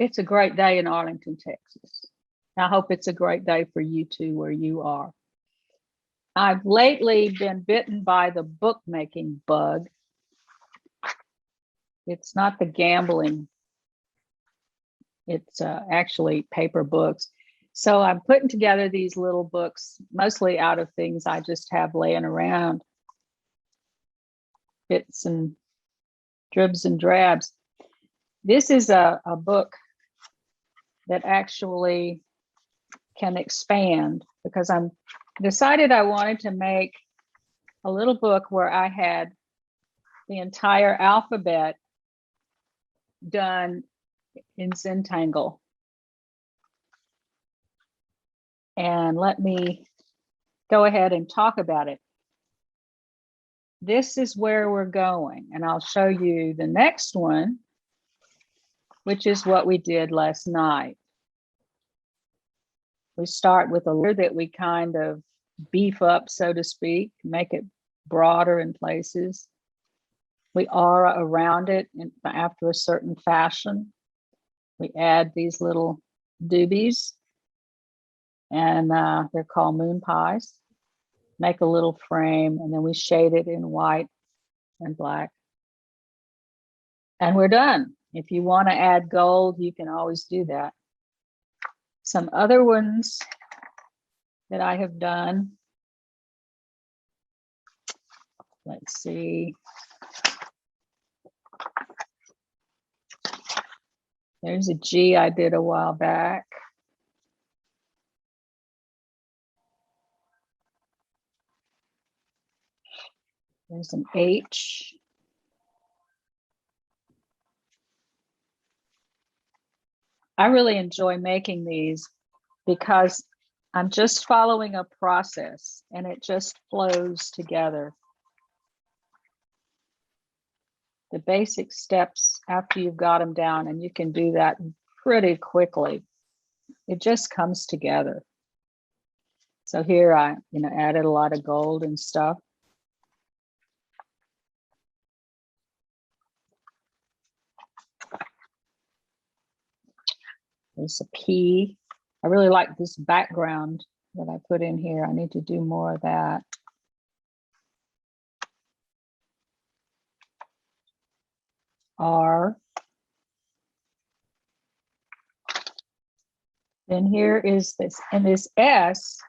it's a great day in Arlington, Texas. I hope it's a great day for you too, where you are. I've lately been bitten by the bookmaking bug. It's not the gambling. It's actually paper books. So I'm putting together these little books, mostly out of things I just have laying around. Bits and dribs and drabs. This is a book that actually can expand, because I'm decided I wanted to make a little book where I had the entire alphabet done in Zentangle. And let me go ahead and talk about it. This is where we're going, and I'll show you the next one, which is what we did last night. We start with a letter that we kind of beef up, so to speak, make it broader in places. We aura around it after a certain fashion. We add these little doobies, and they're called Moonpies. Make a little frame, and then we shade it in white and black. And we're done. If you want to add gold, you can always do that. Some other ones that I have done. Let's see. There's a G I did a while back. There's an H. I really enjoy making these because I'm just following a process and it just flows together. The basic steps after you've got them down, and you can do that pretty quickly. It just comes together. So here I, added a lot of gold and stuff. There's a P. I really like this background that I put in here. I need to do more of that. R. Then here is this, and this S,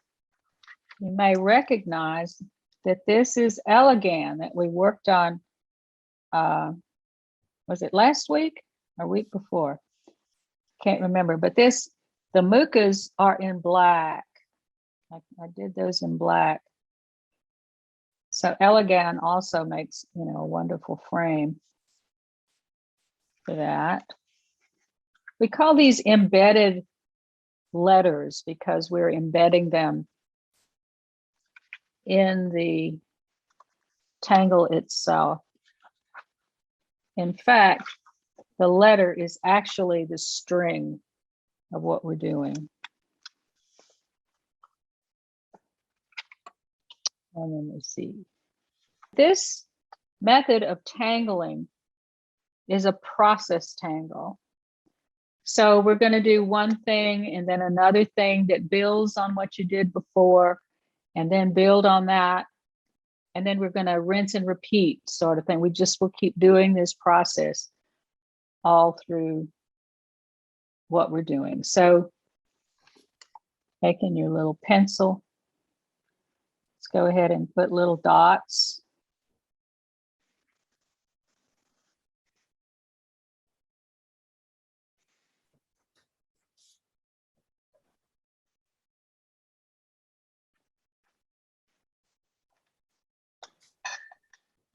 you may recognize that this is Elegant that we worked on, was it last week or week before? Can't remember, but the mucas are in black. I did those in black. So Elegant also makes, a wonderful frame for that. We call these embedded letters because we're embedding them in the tangle itself. In fact, the letter is actually the string of what we're doing. And then we see. This method of tangling is a process tangle. So we're going to do one thing and then another thing that builds on what you did before, and then build on that. And then we're going to rinse and repeat sort of thing. We just will keep doing this process all through what we're doing. So taking your little pencil, let's go ahead and put little dots.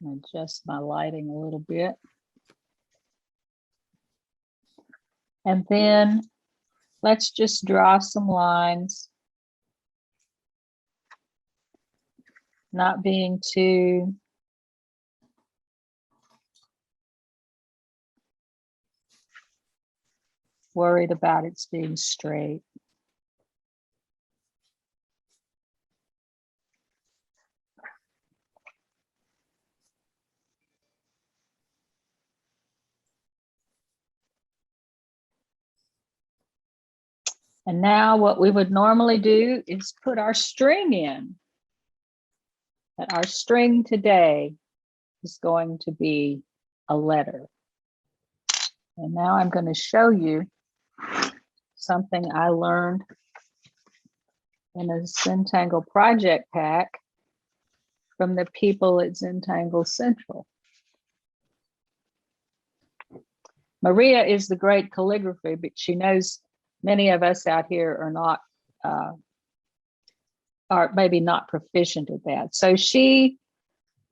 Adjust my lighting a little bit. And then let's just draw some lines, not being too worried about it being straight. And now what we would normally do is put our string in. And our string today is going to be a letter. And now I'm going to show you something I learned in a Zentangle project pack from the people at Zentangle Central. Maria is the great calligraphy, but she knows many of us out here are not, are maybe not proficient at that. So she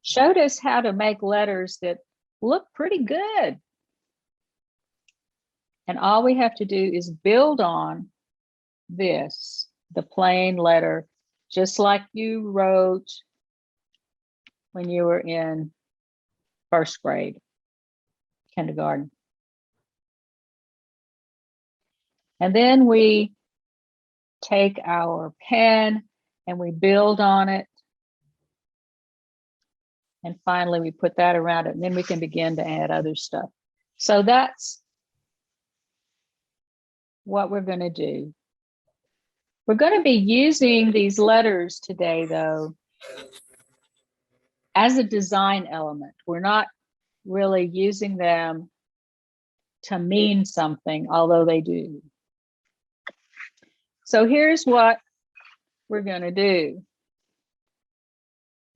showed us how to make letters that look pretty good. And all we have to do is build on this, the plain letter, just like you wrote when you were in first grade, kindergarten. And then we take our pen and we build on it. And finally, we put that around it, and then we can begin to add other stuff. So that's what we're going to do. We're going to be using these letters today, though, as a design element. We're not really using them to mean something, although they do. So here's what we're going to do.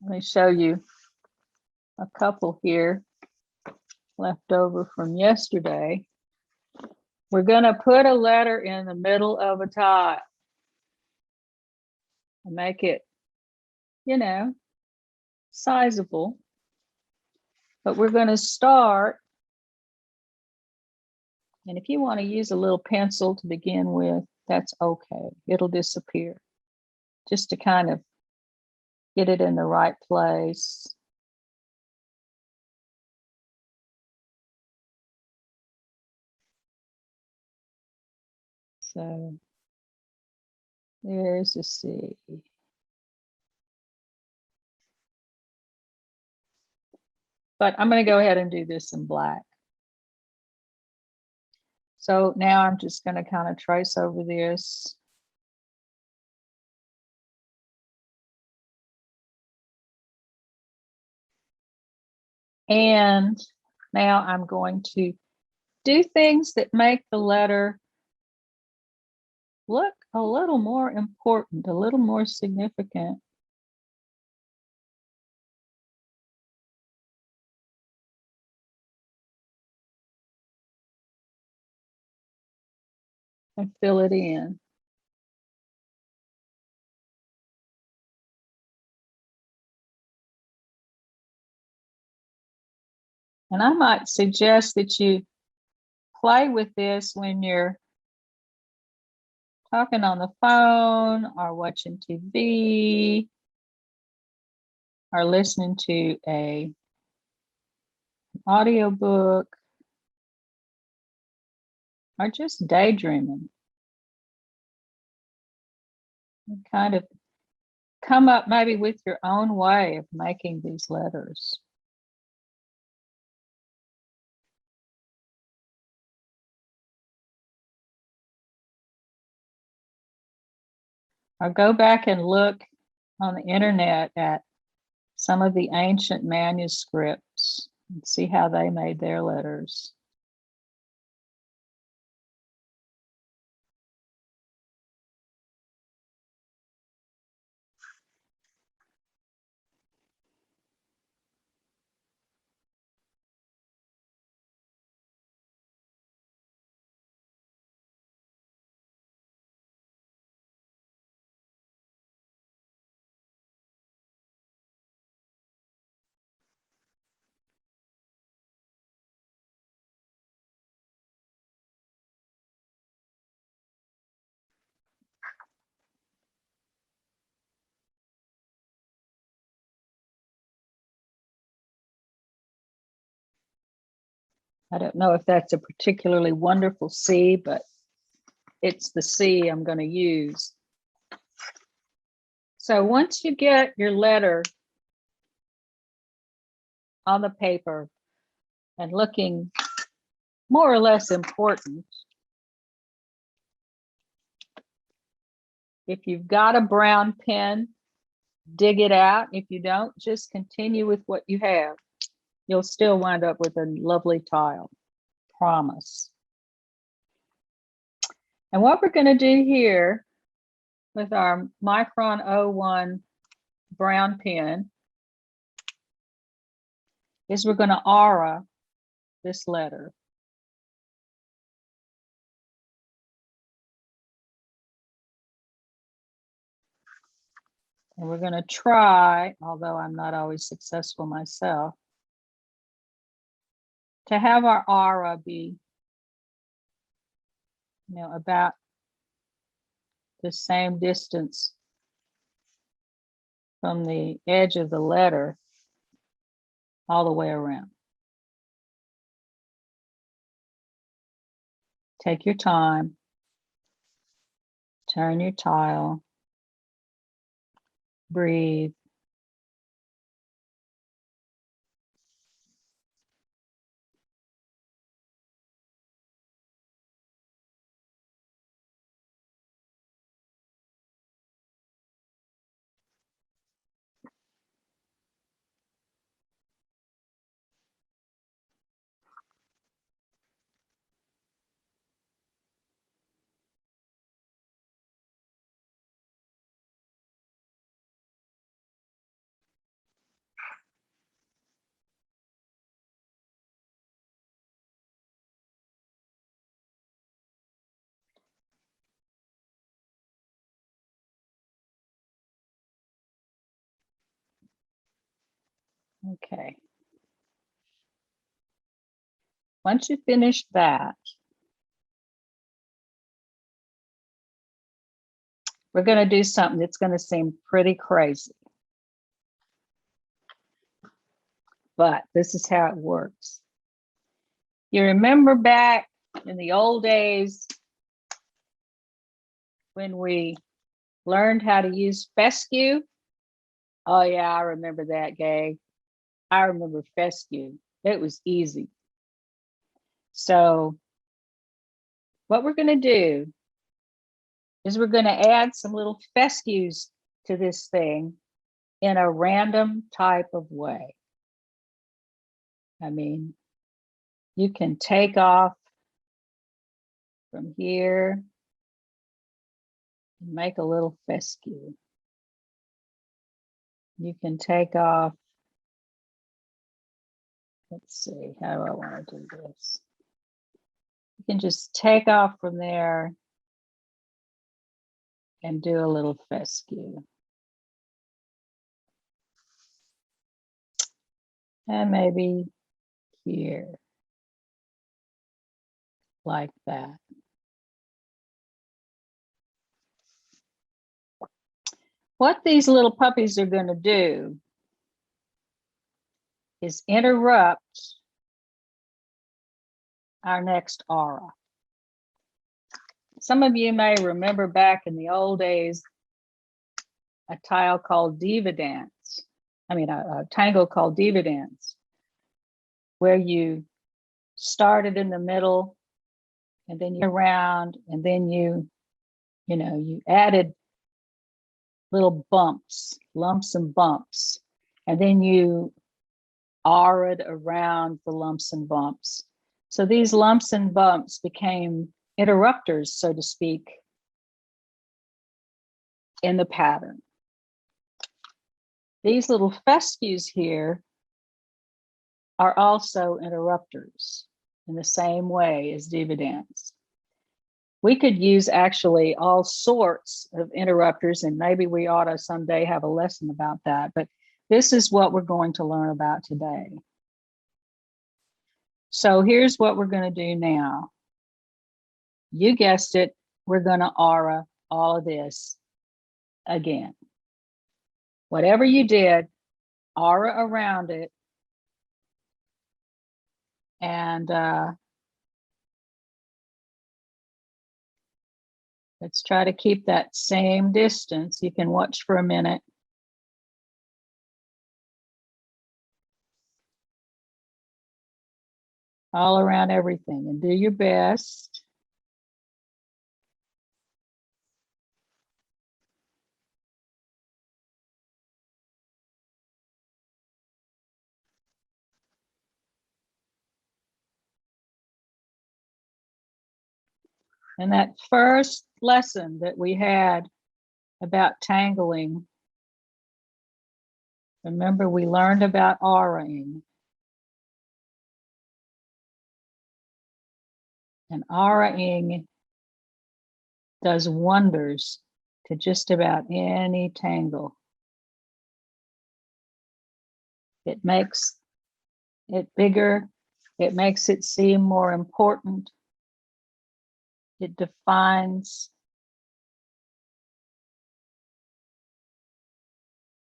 Let me show you a couple here left over from yesterday. We're going to put a letter in the middle of a tile and make it, you know, sizable. But we're going to start, and if you want to use a little pencil to begin with, that's okay. It'll disappear. Just to kind of get it in the right place. So there's a C. But I'm going to go ahead and do this in black. So now I'm just going to kind of trace over this. And now I'm going to do things that make the letter look a little more important, a little more significant. And fill it in. And I might suggest that you play with this when you're talking on the phone or watching TV or listening to an audiobook or just daydreaming. And kind of come up maybe with your own way of making these letters. Or go back and look on the internet at some of the ancient manuscripts and see how they made their letters. I don't know if that's a particularly wonderful C, but it's the C I'm going to use. So once you get your letter on the paper and looking more or less important, If you've got a brown pen, dig it out. If you don't, just continue with what you have. You'll still wind up with a lovely tile, promise. And what we're going to do here with our Micron 01 brown pen is we're going to aura this letter. And we're going to try, although I'm not always successful myself, to have our aura be, about the same distance from the edge of the letter all the way around. Take your time, turn your tile, breathe. Okay. Once you finish that, we're going to do something that's going to seem pretty crazy. But this is how it works. You remember back in the old days when we learned how to use Fescu? Oh yeah, I remember that, Gay. I remember Fescu. It was easy. So what we're going to do is we're going to add some little fescues to this thing in a random type of way. I mean, you can take off from here and make a little fescue. You can take off, let's see, how do I want to do this? You can just take off from there and do a little fescue. And maybe here, like that. What these little puppies are going to do is interrupt our next aura. Some of you may remember back in the old days, a tile called Diva Dance. I mean, a tangle called Diva Dance, where you started in the middle and then you around and then you added little bumps, lumps and bumps, and then you auraed around the lumps and bumps. So these lumps and bumps became interrupters, so to speak, in the pattern. These little fescues here are also interrupters in the same way as Diva Dance. We could use actually all sorts of interrupters, and maybe we ought to someday have a lesson about that, but this is what we're going to learn about today. So here's what we're going to do now. You guessed it, we're going to aura all of this again. Whatever you did, aura around it, and let's try to keep that same distance. You can watch for a minute. All around everything, and do your best. And that first lesson that we had about tangling, remember we learned about auraing. And auraing does wonders to just about any tangle. It makes it bigger. It makes it seem more important. It defines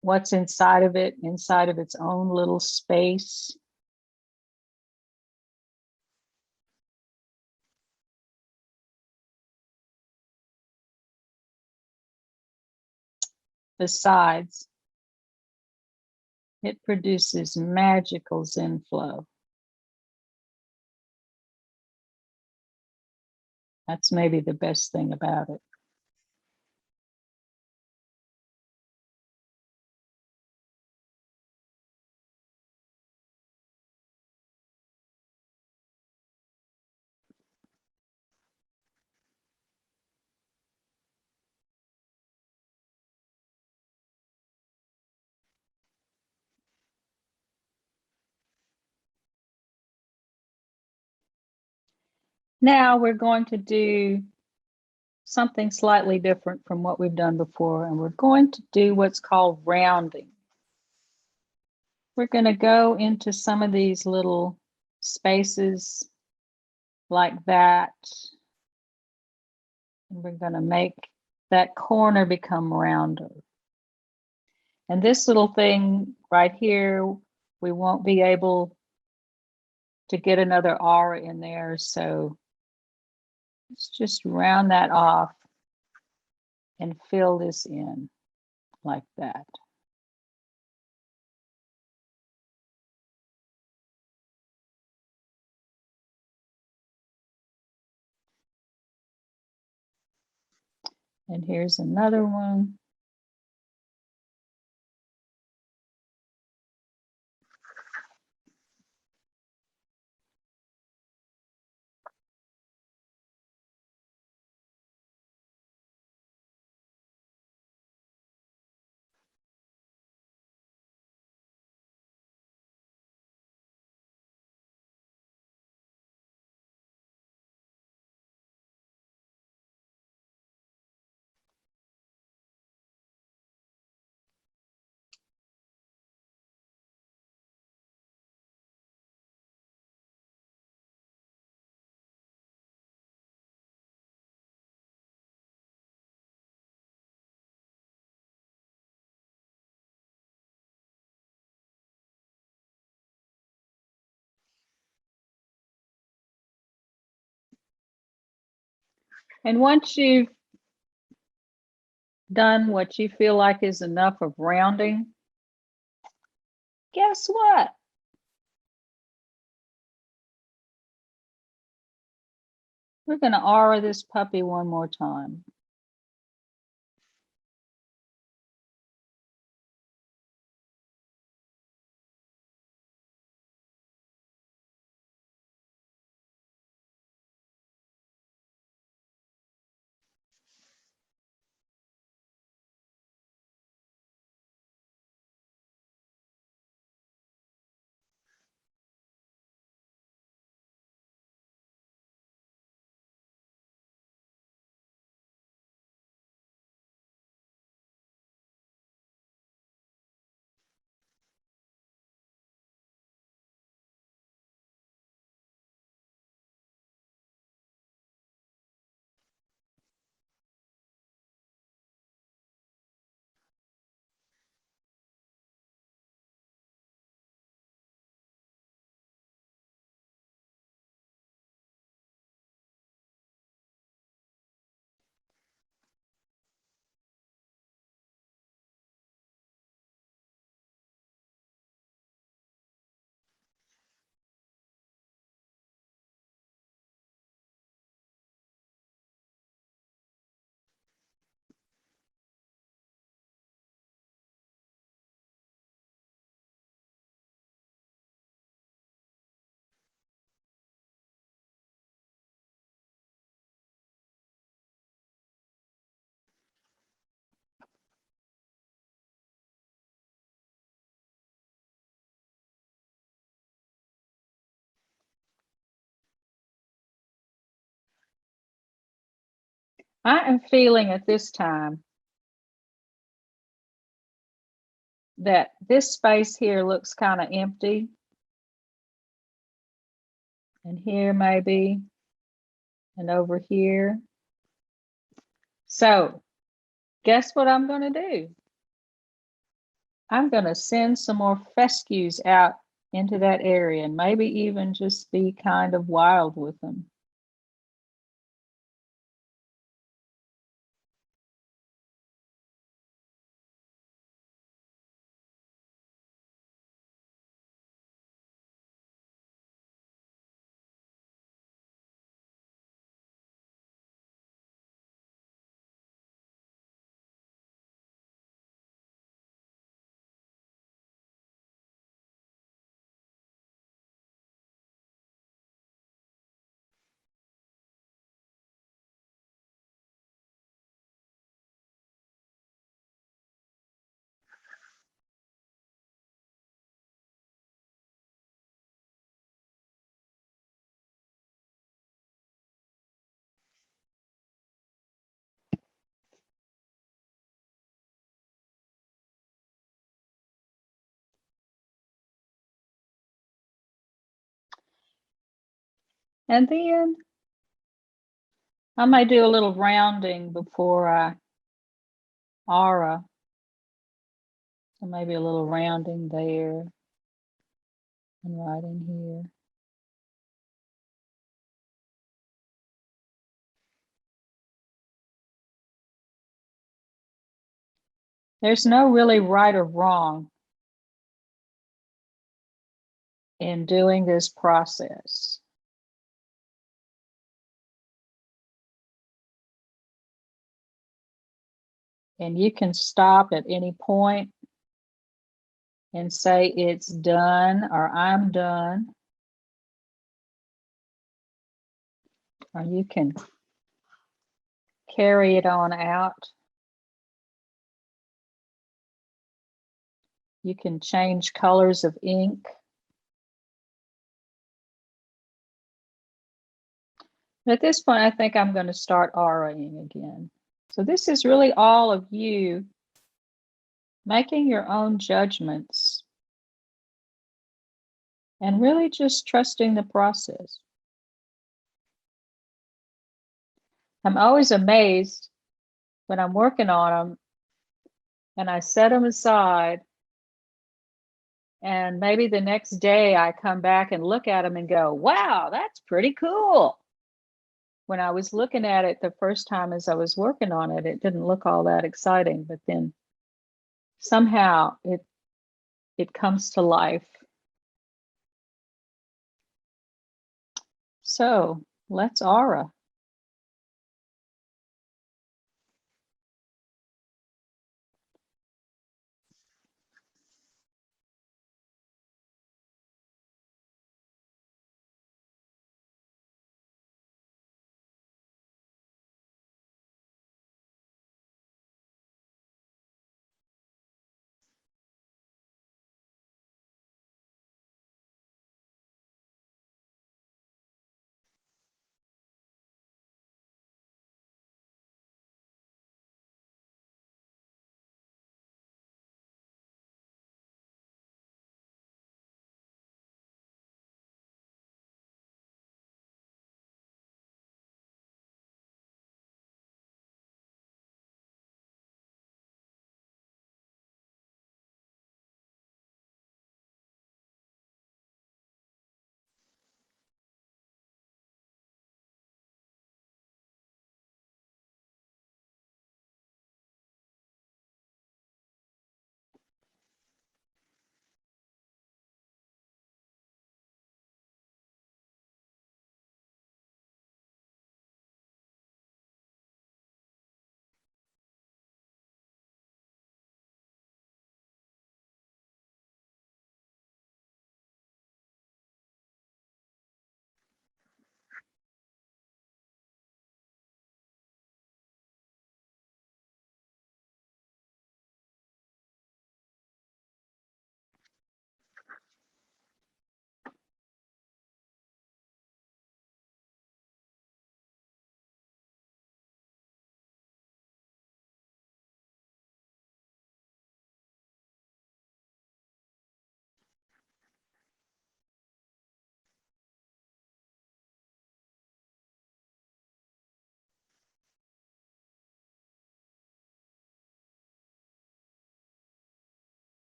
what's inside of it, inside of its own little space. Besides, it produces magical Zen flow. That's maybe the best thing about it. Now we're going to do something slightly different from what we've done before, and we're going to do what's called rounding. We're going to go into some of these little spaces like that, and we're going to make that corner become rounder. And this little thing right here, we won't be able to get another aura in there, so let's just round that off and fill this in like that. And here's another one. And once you've done what you feel like is enough of rounding, guess what? We're going to aura this puppy one more time. I am feeling at this time that this space here looks kind of empty. And here maybe, and over here. So guess what I'm going to do? I'm going to send some more fescues out into that area and maybe even just be kind of wild with them. And then I may do a little rounding before I aura. So maybe a little rounding there and right in here. There's no really right or wrong in doing this process. And you can stop at any point and say it's done or I'm done. Or you can carry it on out. You can change colors of ink. But at this point, I think I'm going to start auraing again. So this is really all of you making your own judgments and really just trusting the process. I'm always amazed when I'm working on them and I set them aside, and maybe the next day I come back and look at them and go, wow, that's pretty cool. When I was looking at it the first time as I was working on it, it didn't look all that exciting, but then somehow it comes to life. So let's aura.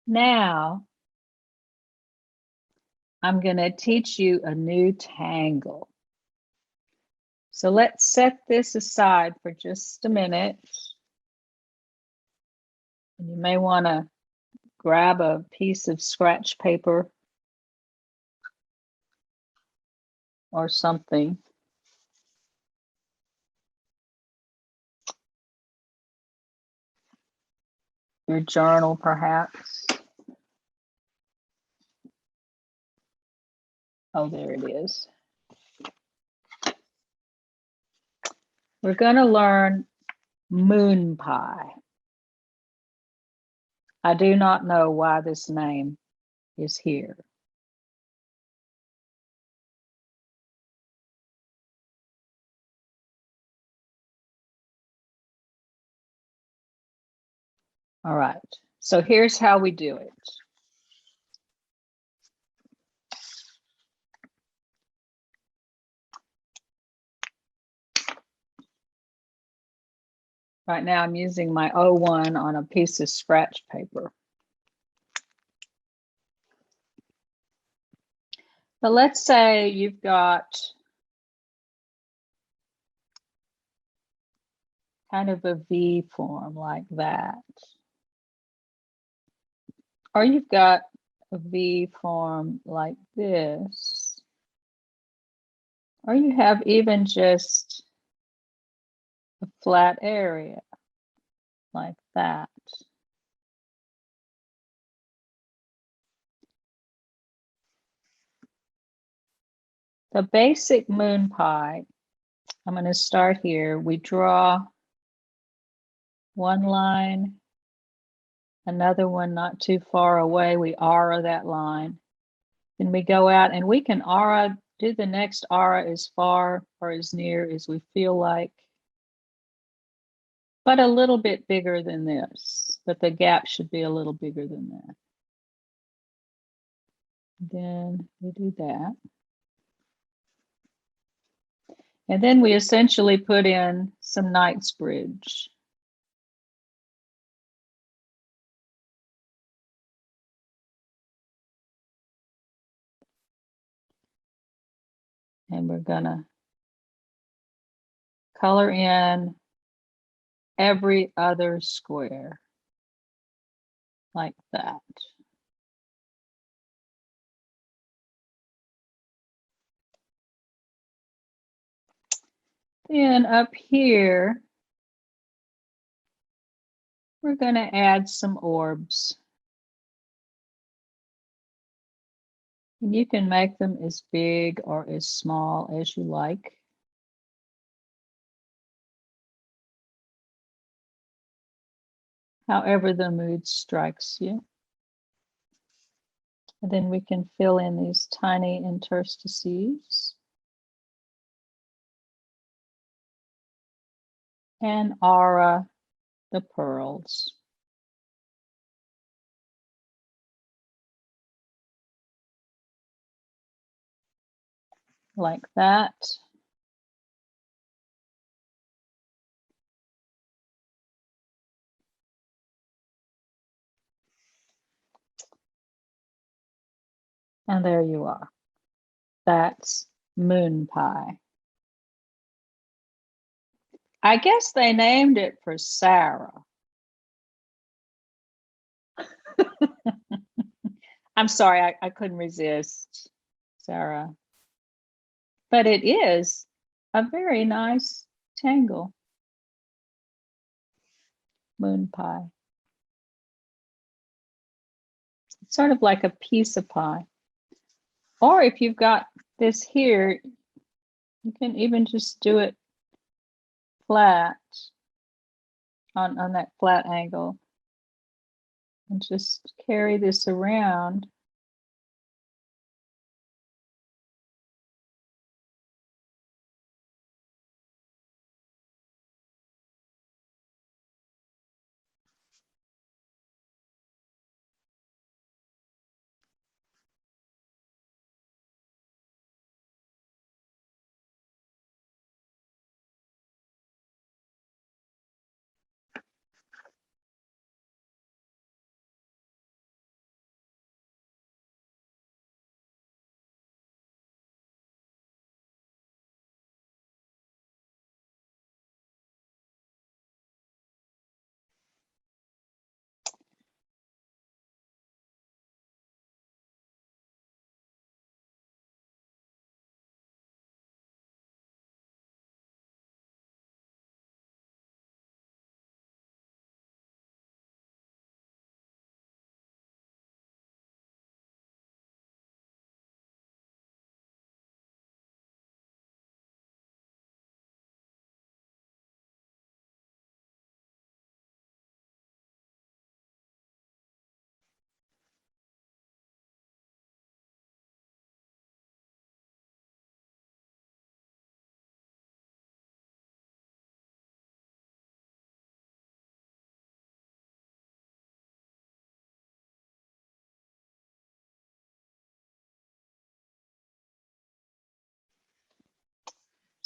Now, I'm going to teach you a new tangle. So let's set this aside for just a minute. And you may want to grab a piece of scratch paper or something. Your journal, perhaps. Oh, there it is. We're going to learn Moonpie. I do not know why this name is here. All right, so here's how we do it. Right now I'm using my O1 on a piece of scratch paper. But let's say you've got kind of a V form like that. Or you've got a V form like this. Or you have even just a flat area like that. The basic Moonpie, I'm going to start here. We draw one line, another one not too far away. We aura that line. Then we go out and we can aura, do the next aura as far or as near as we feel like, but a little bit bigger than this. But the gap should be a little bigger than that. Then we do that. And then we essentially put in some Knightsbridge. And we're gonna color in every other square like that. Then up here, we're going to add some orbs. And you can make them as big or as small as you like. However the mood strikes you. And then we can fill in these tiny interstices. And aura the pearls. Like that. And there you are. That's Moonpie. I guess they named it for Sarah. I'm sorry, I couldn't resist, Sarah. But it is a very nice tangle. Moonpie. It's sort of like a piece of pie. Or if you've got this here, you can even just do it flat on that flat angle. And just carry this around.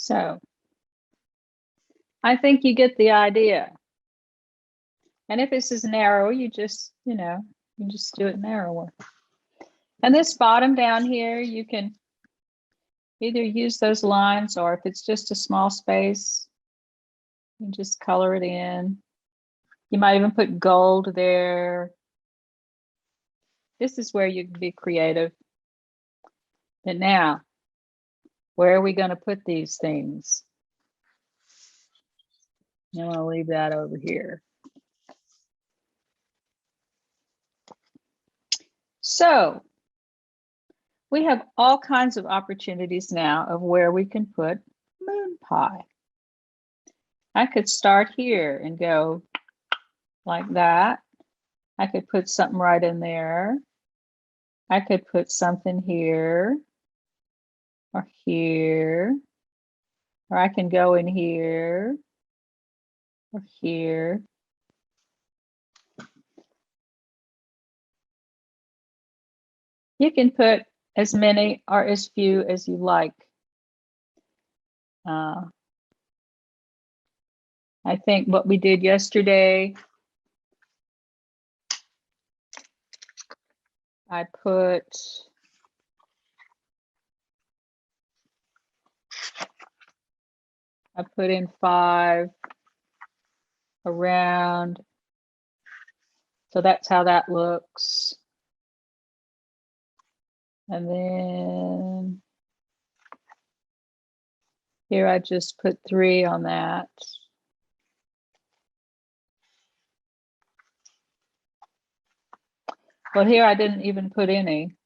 So I think you get the idea. And if this is narrow, you just, you just do it narrower. And this bottom down here, you can either use those lines, or if it's just a small space, you just color it in. You might even put gold there. This is where you can be creative. And now, where are we going to put these things? I'm going to leave that over here. So we have all kinds of opportunities now of where we can put Moonpie. I could start here and go like that. I could put something right in there. I could put something here or here, or I can go in here or here. You can put as many or as few as you like. I think what we did yesterday, I put in 5 around. So that's how that looks. And then here I just put 3 on that. Well, here I didn't even put any.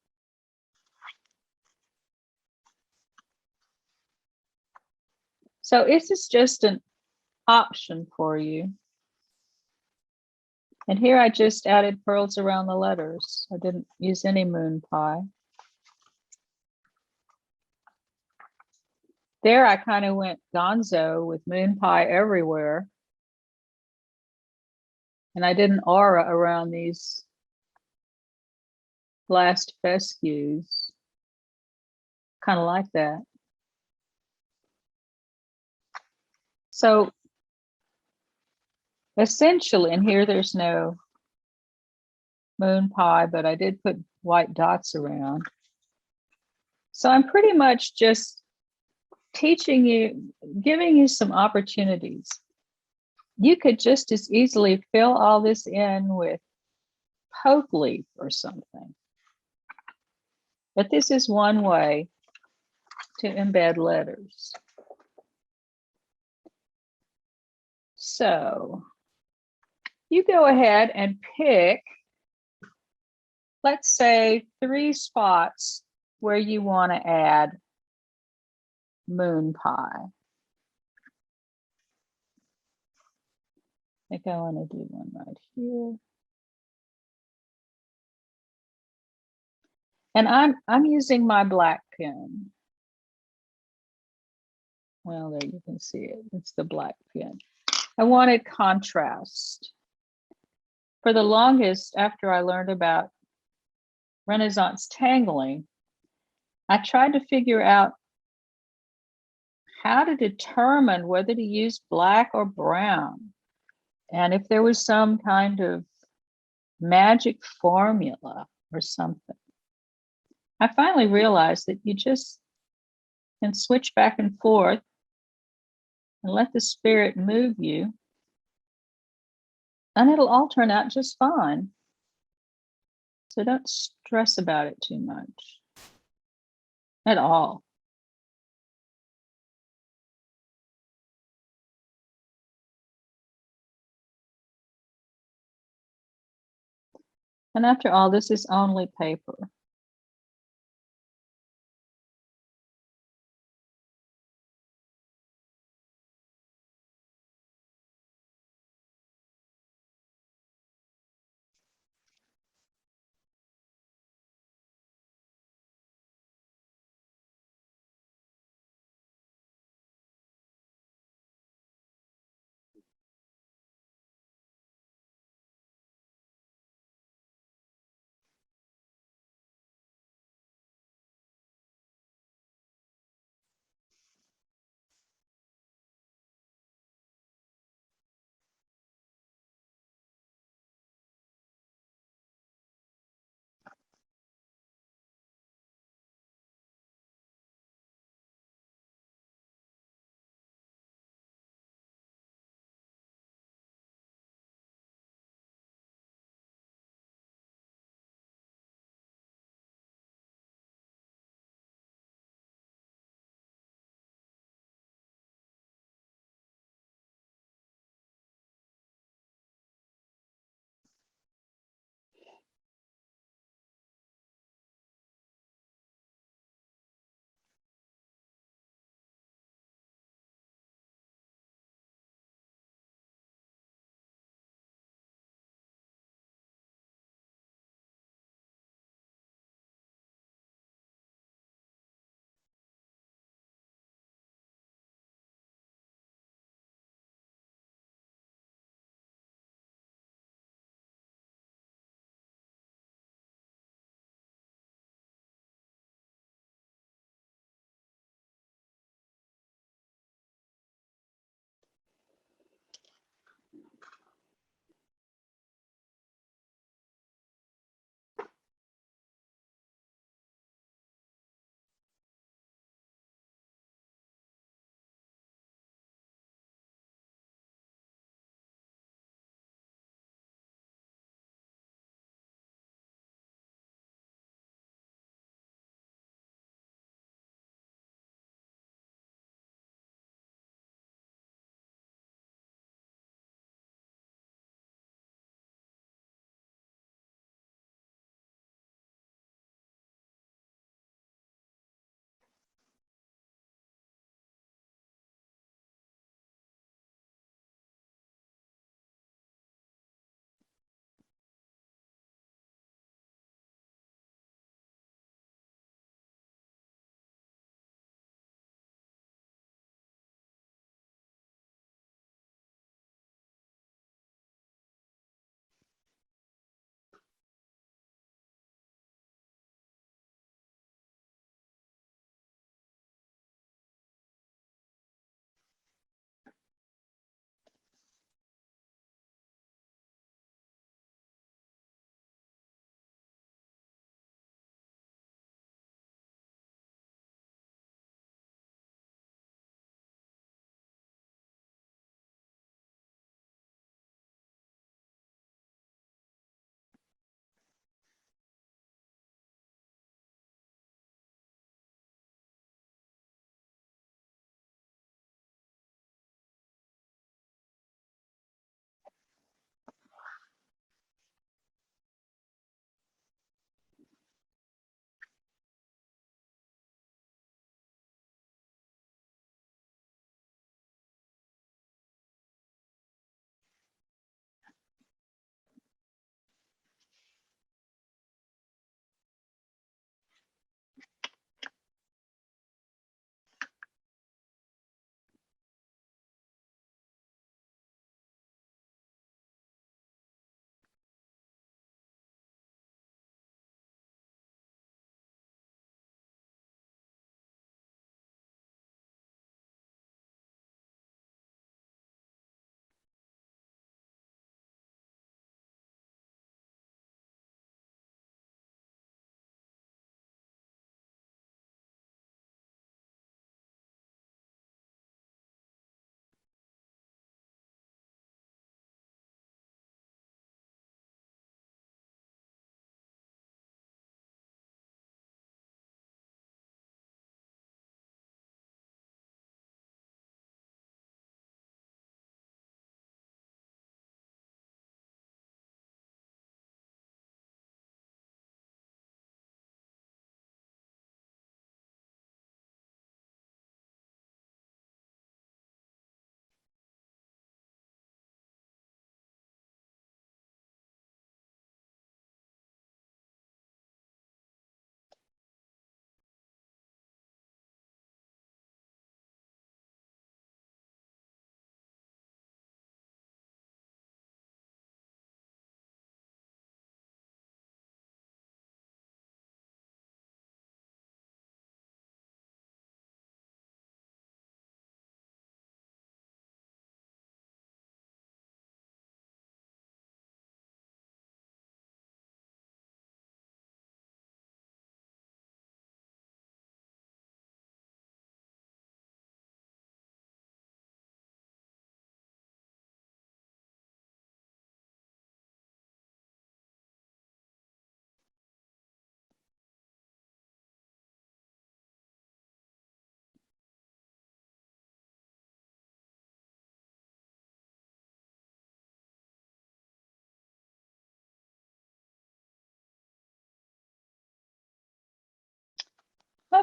So this is just an option for you. And here I just added pearls around the letters. I didn't use any Moonpie. There I kind of went gonzo with Moonpie everywhere. And I did an aura around these last fescues. Kind of like that. So essentially, and here there's no Moonpie, but I did put white dots around. So I'm pretty much just teaching you, giving you some opportunities. You could just as easily fill all this in with poke leaf or something. But this is one way to embed letters. So you go ahead and pick, let's say, 3 spots where you want to add Moonpie. I think I want to do one right here. And I'm using my black pen. Well, there you can see it. It's the black pen. I wanted contrast. For the longest, after I learned about Renaissance tangling, I tried to figure out how to determine whether to use black or brown, and if there was some kind of magic formula or something. I finally realized that you just can switch back and forth and let the spirit move you, and it'll all turn out just fine. So don't stress about it too much at all. And after all, this is only paper.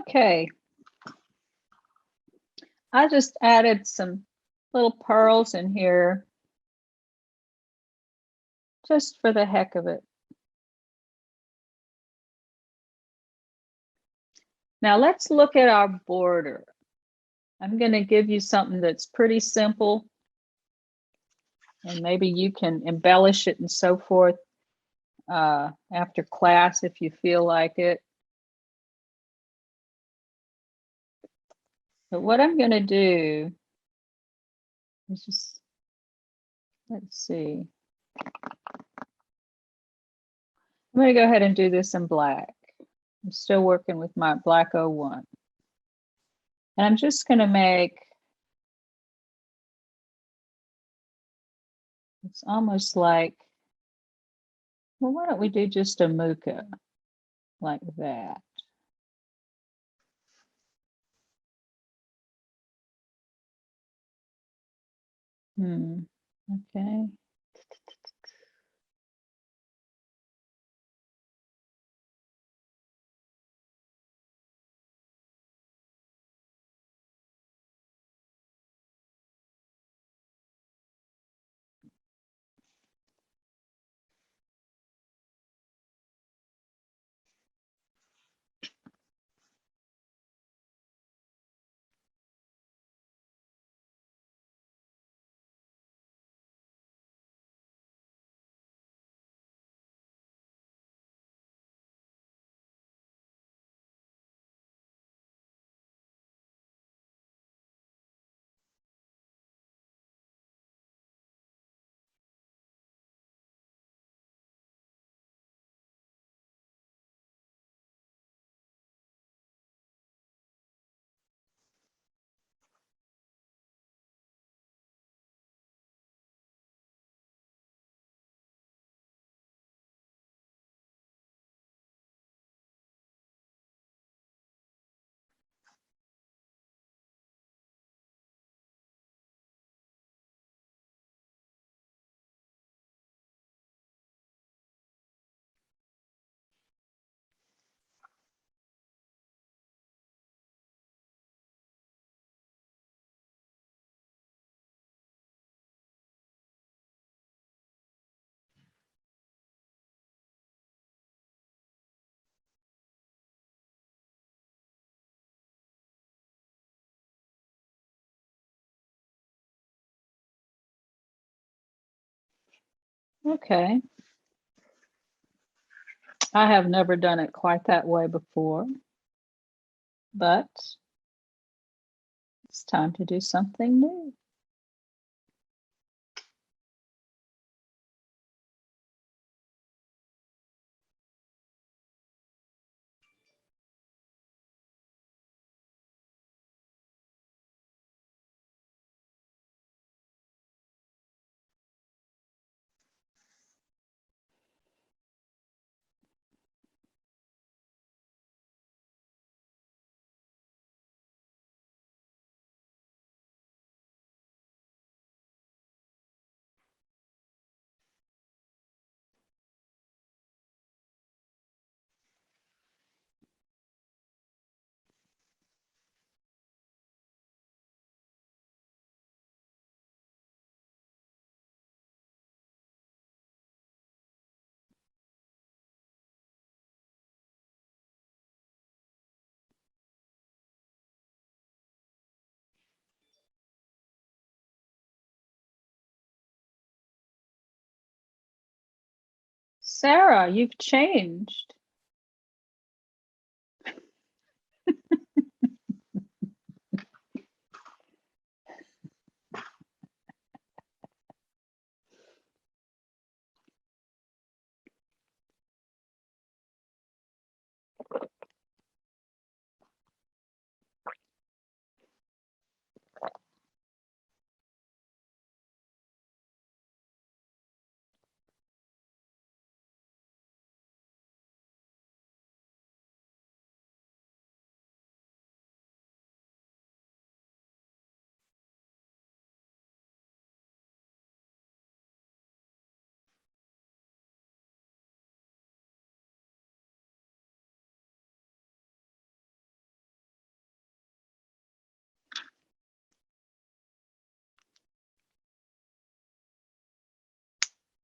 Okay. I just added some little pearls in here just for the heck of it. Now let's look at our border. I'm going to give you something that's pretty simple, and maybe you can embellish it and so forth after class if you feel like it. But what I'm going to do is just, let's see. I'm going to go ahead and do this in black. I'm still working with my black 01. And I'm just going to make, it's almost like, well, why don't we do just a muka like that? Okay. Okay. I have never done it quite that way before, but it's time to do something new. Sarah, you've changed.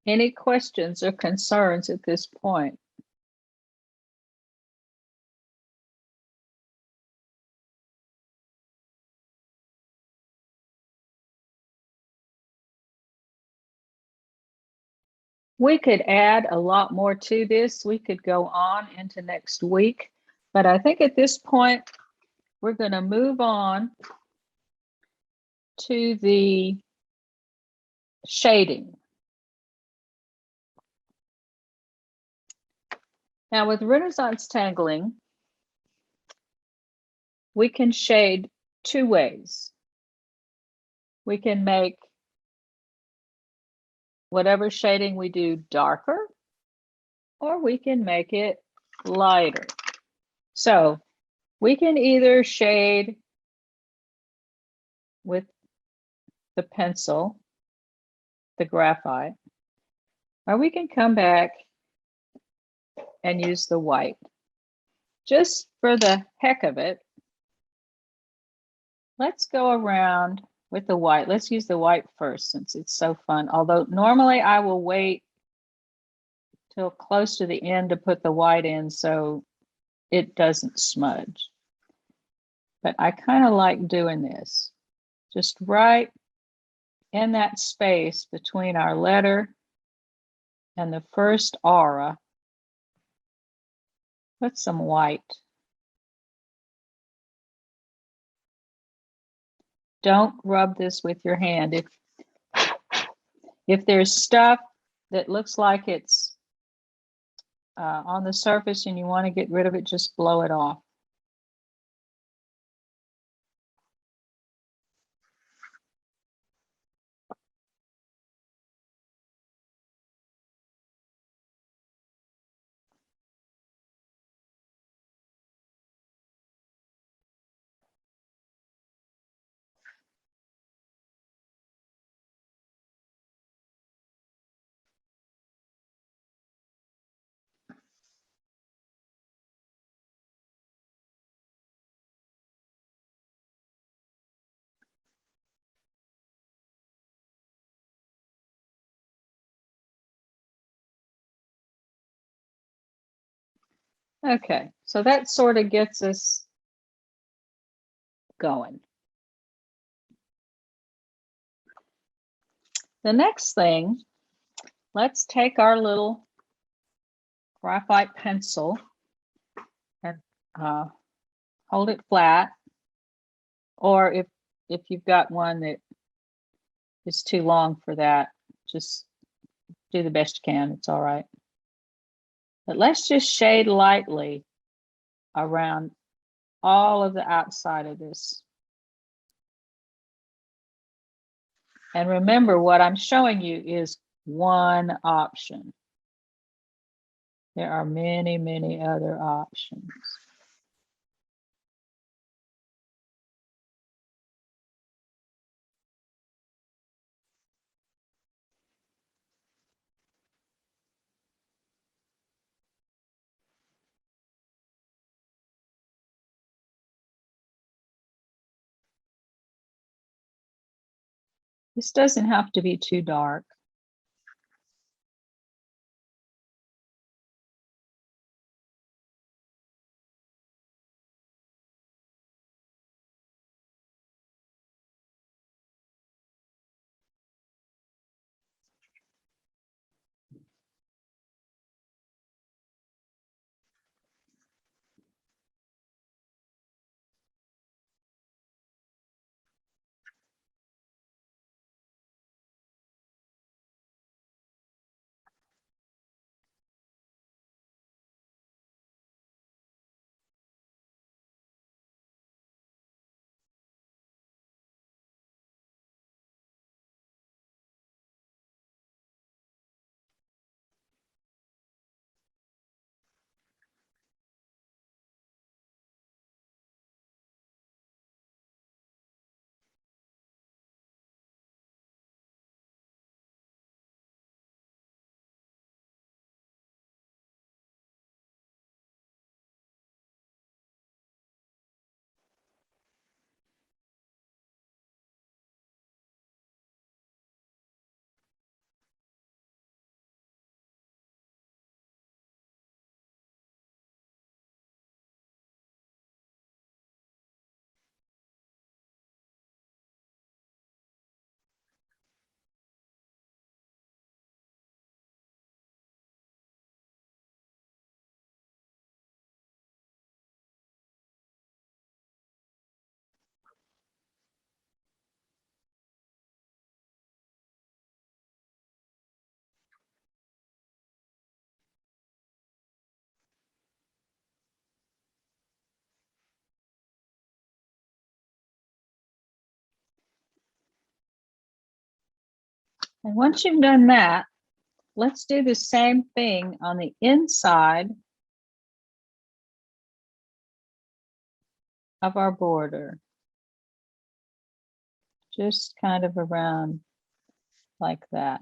Any questions or concerns at this point? We could add a lot more to this. We could go on into next week, but I think at this point, we're going to move on to the shading. Now with Renaissance tangling, we can shade two ways. We can make whatever shading we do darker, or we can make it lighter. So we can either shade with the pencil, the graphite, or we can come back and use the white. Just for the heck of it, let's go around with the white. Let's use the white first since it's so fun. Although normally I will wait till close to the end to put the white in so it doesn't smudge. But I kind of like doing this. Just right in that space between our letter and the first aura. Put some white. Don't rub this with your hand. If there's stuff that looks like it's on the surface and you want to get rid of it, just blow it off. Okay, so that sort of gets us going. The next thing, let's take our little graphite pencil and hold it flat. Or if you've got one that is too long for that, just do the best you can. It's all right. But let's just shade lightly around all of the outside of this. And remember, what I'm showing you is one option. There are many, many other options. This doesn't have to be too dark. And once you've done that, let's do the same thing on the inside of our border. Just kind of around like that.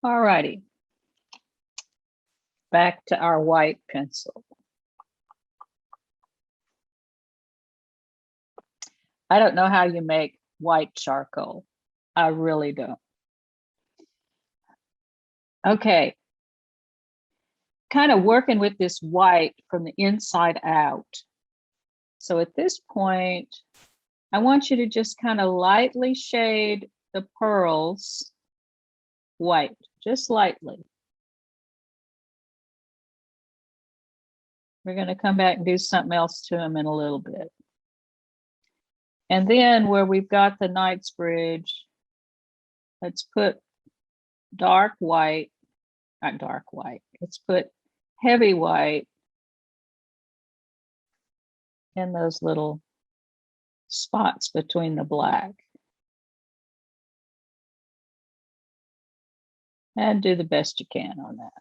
All righty. Back to our white pencil. I don't know how you make white charcoal. I really don't. Okay. Kind of working with this white from the inside out. So at this point, I want you to just kind of lightly shade the pearls white, just lightly. We're going to come back and do something else to them in a little bit. And then where we've got the Knight's Bridge, let's put dark white, not dark white, let's put heavy white in those little spots between the black. And do the best you can on that.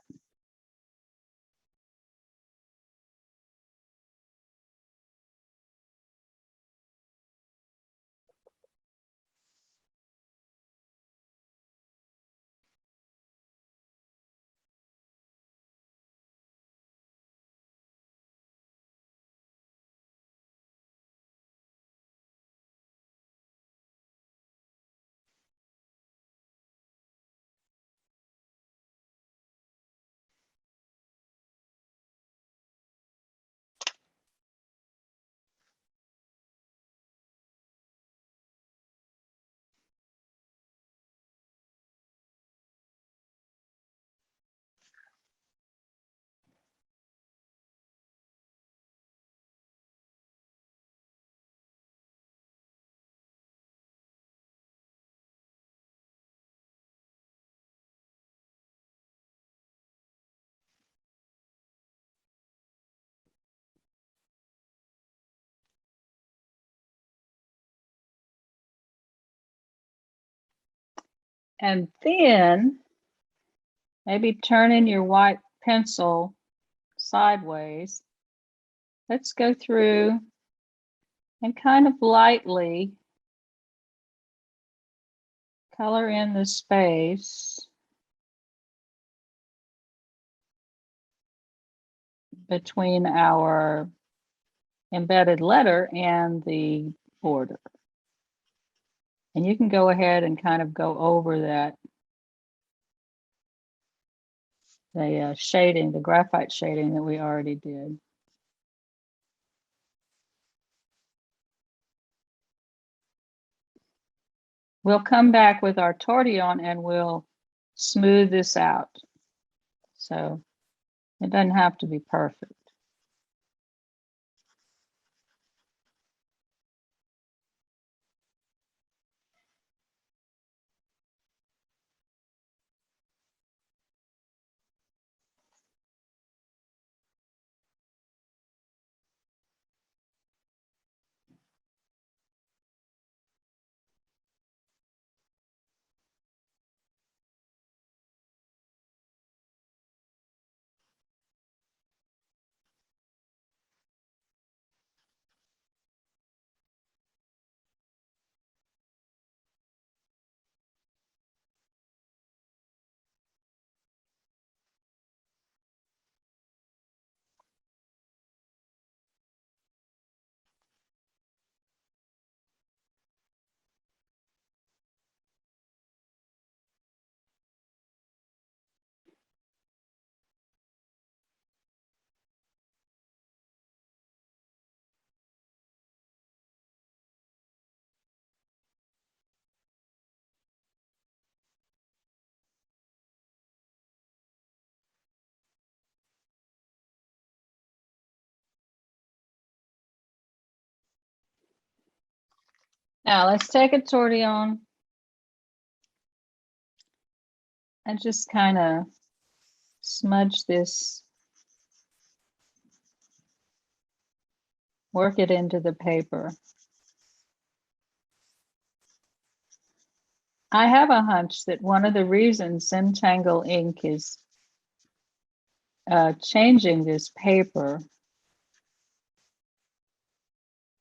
And then maybe turning your white pencil sideways. Let's go through and kind of lightly color in the space between our embedded letter and the border. And you can go ahead and kind of go over that, the shading, the graphite shading that we already did. We'll come back with our tortillon and we'll smooth this out. So it doesn't have to be perfect. Now let's take a tortillon and just kind of smudge this, work it into the paper. I have a hunch that one of the reasons Zentangle ink is changing this paper,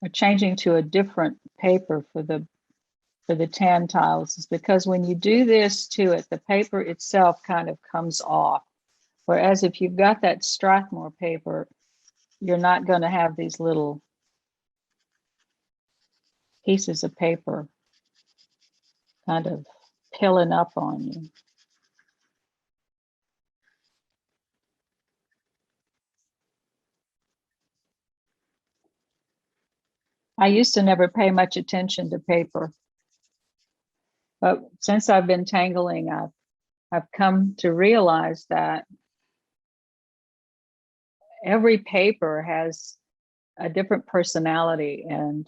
or changing to a different paper for the tan tiles, is because when you do this to it, the paper itself kind of comes off. Whereas if you've got that Strathmore paper, you're not going to have these little pieces of paper kind of pilling up on you. I used to never pay much attention to paper, but since I've been tangling, I've come to realize that every paper has a different personality, and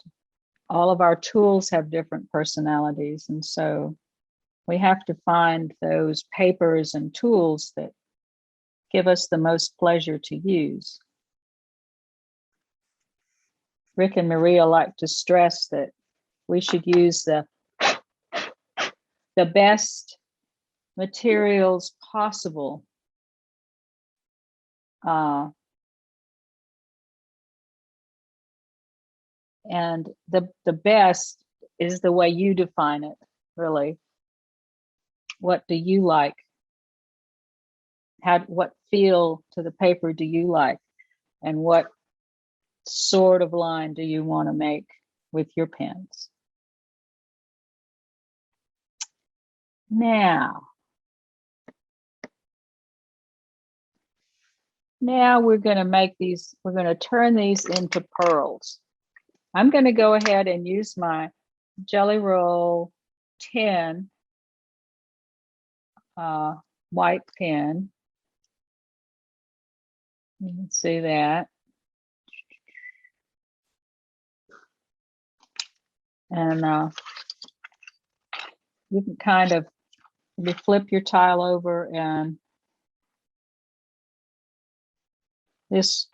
all of our tools have different personalities. And so we have to find those papers and tools that give us the most pleasure to use. Rick and Maria like to stress that we should use the best materials possible. And the best is the way you define it, really. What do you like? What feel to the paper do you like? And what sort of line do you want to make with your pens? Now we're going to make these, we're going to turn these into pearls. I'm going to go ahead and use my Jelly Roll 10 white pen. You can see that. And you can kind of flip your tile over, and this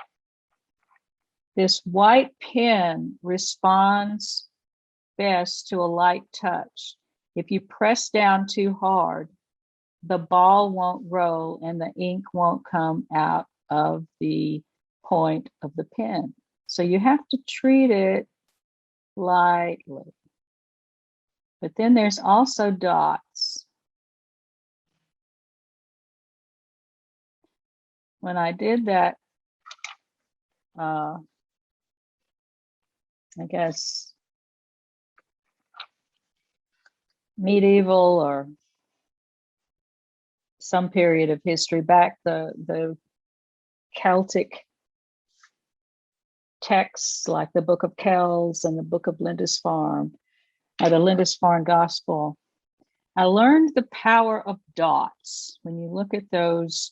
white pen responds best to a light touch. If you press down too hard, the ball won't roll and the ink won't come out of the point of the pen. So you have to treat it lightly. But then there's also dots. When I did that, I guess medieval or some period of history back, the Celtic texts like the Book of Kells and the Book of Lindisfarne, or the Lindisfarne Gospel, I learned the power of dots. When you look at those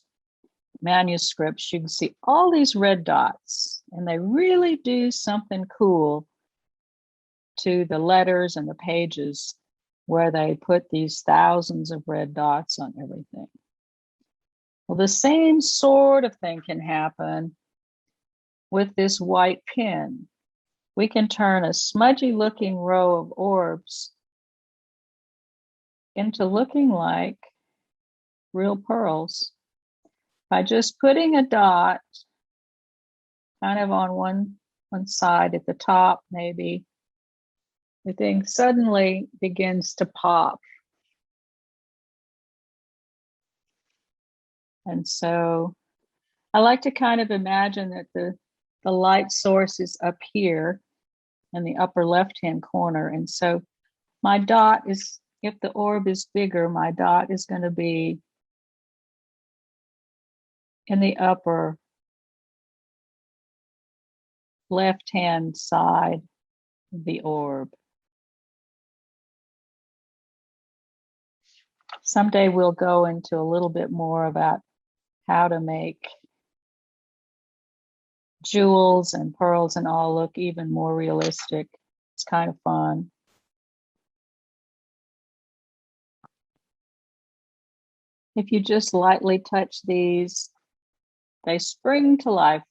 manuscripts, you can see all these red dots, and they really do something cool to the letters and the pages where they put these thousands of red dots on everything. Well, the same sort of thing can happen with this white pen. We can turn a smudgy looking row of orbs into looking like real pearls by just putting a dot kind of on one side at the top, maybe. The thing suddenly begins to pop. And so I like to kind of imagine that the light source is up here in the upper left-hand corner. And so my dot is, if the orb is bigger, my dot is going to be in the upper left-hand side of the orb. Someday we'll go into a little bit more about how to make jewels and pearls and all look even more realistic. It's kind of fun. If you just lightly touch these, they spring to life.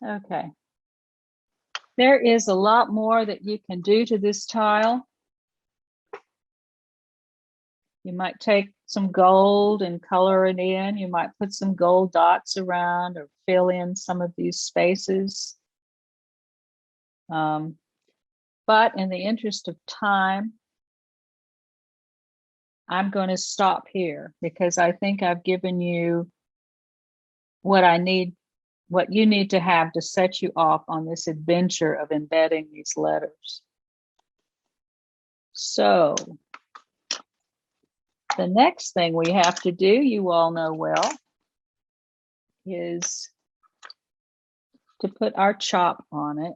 Okay. There is a lot more that you can do to this tile. You might take some gold and color it in. You might put some gold dots around or fill in some of these spaces. But in the interest of time, I'm going to stop here because I think I've given you what I need, what you need to have to set you off on this adventure of embedding these letters. So the next thing we have to do, you all know well, is to put our chop on it.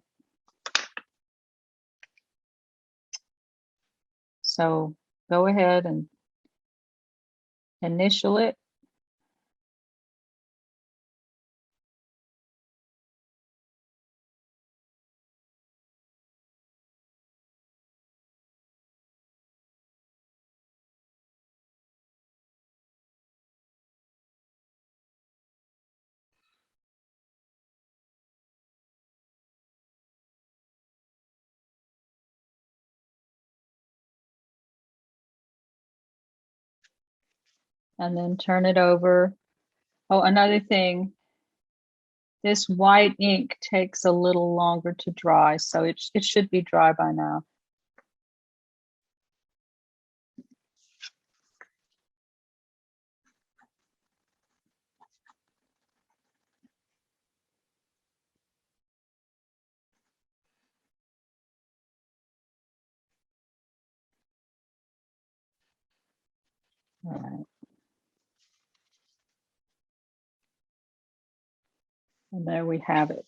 So go ahead and initial it. And then turn it over. Oh, another thing, this white ink takes a little longer to dry, so it should be dry by now. All right. And there we have it.